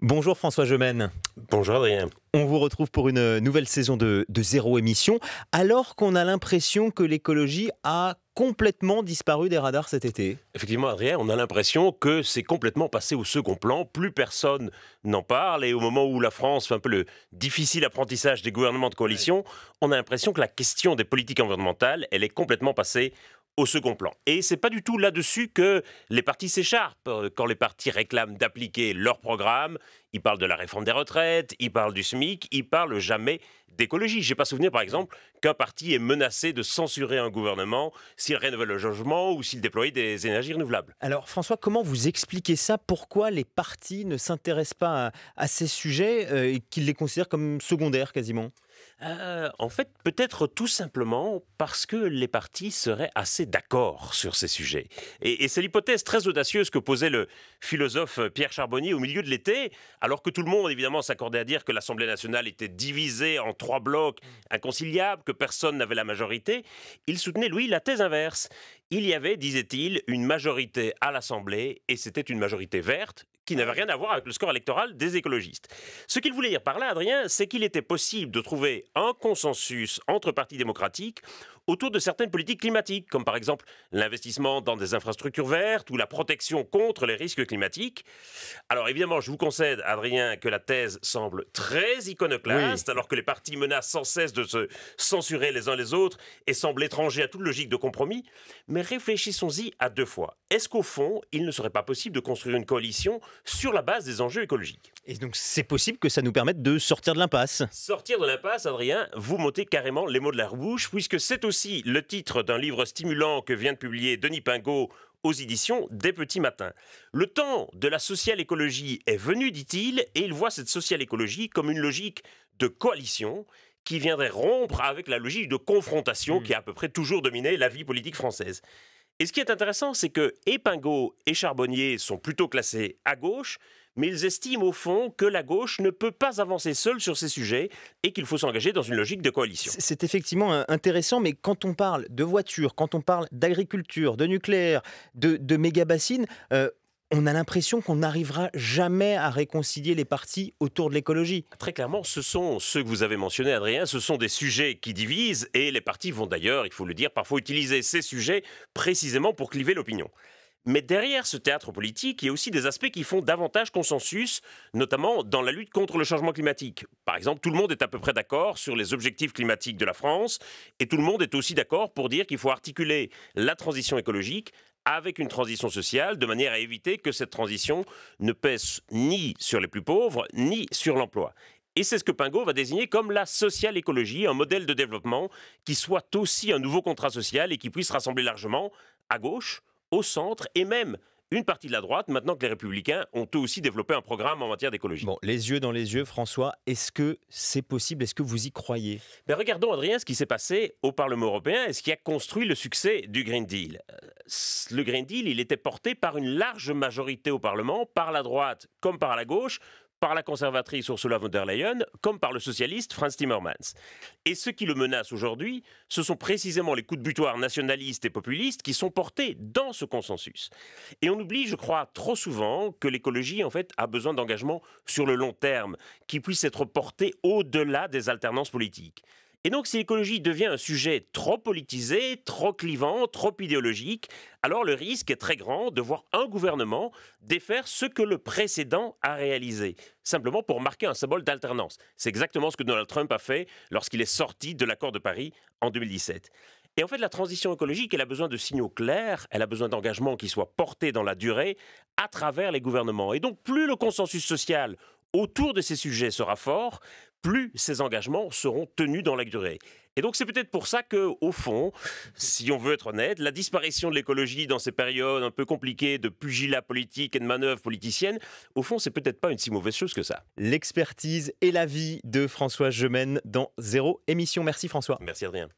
Bonjour François Gemène. Bonjour Adrien. On vous retrouve pour une nouvelle saison de Zéro Émission, alors qu'on a l'impression que l'écologie a complètement disparu des radars cet été. Effectivement Adrien, on a l'impression que c'est complètement passé au second plan, plus personne n'en parle et au moment où la France fait un peu le difficile apprentissage des gouvernements de coalition, on a l'impression que la question des politiques environnementales, elle est complètement passée au second plan. Et c'est pas du tout là-dessus que les partis s'écharpent. Quand les partis réclament d'appliquer leur programme, ils parlent de la réforme des retraites, ils parlent du SMIC, ils parlent jamais d'écologie. J'ai pas souvenir, par exemple, qu'un parti est menacé de censurer un gouvernement s'il rénovait le logement ou s'il déployait des énergies renouvelables. Alors François, comment vous expliquez ça? Pourquoi les partis ne s'intéressent pas à ces sujets et qu'ils les considèrent comme secondaires quasiment? En fait, peut-être tout simplement parce que les partis seraient assez d'accord sur ces sujets. Et c'est l'hypothèse très audacieuse que posait le philosophe Pierre Charbonnier au milieu de l'été, alors que tout le monde, évidemment, s'accordait à dire que l'Assemblée nationale était divisée en trois blocs inconciliables, que personne n'avait la majorité. Il soutenait, lui, la thèse inverse. Il y avait, disait-il, une majorité à l'Assemblée, et c'était une majorité verte, qui n'avait rien à voir avec le score électoral des écologistes. Ce qu'il voulait dire par là, Adrien, c'est qu'il était possible de trouver un consensus entre partis démocratiques autour de certaines politiques climatiques, comme par exemple l'investissement dans des infrastructures vertes ou la protection contre les risques climatiques. Alors évidemment, je vous concède, Adrien, que la thèse semble très iconoclaste, Oui. alors que les partis menacent sans cesse de se censurer les uns les autres et semblent étrangers à toute logique de compromis. Mais réfléchissons-y à deux fois. Est-ce qu'au fond, il ne serait pas possible de construire une coalition sur la base des enjeux écologiques? Et donc c'est possible que ça nous permette de sortir de l'impasse. Sortir de l'impasse, Adrien, vous m'ôtez carrément les mots de la bouche, puisque c'est aussi le titre d'un livre stimulant que vient de publier Denis Pingot aux éditions des Petits Matins. Le temps de la sociale écologie est venu, dit-il, et il voit cette sociale écologie comme une logique de coalition qui viendrait rompre avec la logique de confrontation qui a à peu près toujours dominé la vie politique française. Et ce qui est intéressant, c'est que et Pingot et Charbonnier sont plutôt classés à gauche, mais ils estiment au fond que la gauche ne peut pas avancer seule sur ces sujets et qu'il faut s'engager dans une logique de coalition. C'est effectivement intéressant, mais quand on parle de voitures, quand on parle d'agriculture, de nucléaire, de méga-bassines, on a l'impression qu'on n'arrivera jamais à réconcilier les partis autour de l'écologie. Très clairement, ce sont ceux que vous avez mentionnés, Adrien, ce sont des sujets qui divisent et les partis vont d'ailleurs, il faut le dire, parfois utiliser ces sujets précisément pour cliver l'opinion. Mais derrière ce théâtre politique, il y a aussi des aspects qui font davantage consensus, notamment dans la lutte contre le changement climatique. Par exemple, tout le monde est à peu près d'accord sur les objectifs climatiques de la France, et tout le monde est aussi d'accord pour dire qu'il faut articuler la transition écologique avec une transition sociale, de manière à éviter que cette transition ne pèse ni sur les plus pauvres, ni sur l'emploi. Et c'est ce que Pingot va désigner comme la social écologie, un modèle de développement qui soit aussi un nouveau contrat social et qui puisse rassembler largement à gauche, au centre et même une partie de la droite, maintenant que les Républicains ont eux aussi développé un programme en matière d'écologie. Bon, les yeux dans les yeux, François, est-ce que c'est possible? Est-ce que vous y croyez? Mais regardons, Adrien, ce qui s'est passé au Parlement européen et ce qui a construit le succès du Green Deal. Le Green Deal, il était porté par une large majorité au Parlement, par la droite comme par la gauche, par la conservatrice Ursula von der Leyen, comme par le socialiste Frans Timmermans. Et ce qui le menace aujourd'hui, ce sont précisément les coups de butoir nationalistes et populistes qui sont portés dans ce consensus. Et on oublie, je crois, trop souvent que l'écologie, en fait, a besoin d'engagement sur le long terme, qui puisse être porté au-delà des alternances politiques. Et donc, si l'écologie devient un sujet trop politisé, trop clivant, trop idéologique, alors le risque est très grand de voir un gouvernement défaire ce que le précédent a réalisé, simplement pour marquer un symbole d'alternance. C'est exactement ce que Donald Trump a fait lorsqu'il est sorti de l'accord de Paris en 2017. Et en fait, la transition écologique, elle a besoin de signaux clairs, elle a besoin d'engagements qui soient portés dans la durée à travers les gouvernements. Et donc, plus le consensus social autour de ces sujets sera fort, plus ces engagements seront tenus dans la durée. Et donc c'est peut-être pour ça que, au fond, si on veut être honnête, la disparition de l'écologie dans ces périodes un peu compliquées de pugilat politique et de manœuvres politiciennes, au fond, c'est peut-être pas une si mauvaise chose que ça. L'expertise et la vie de François Gemène dans Zéro Émission. Merci François. Merci Adrien.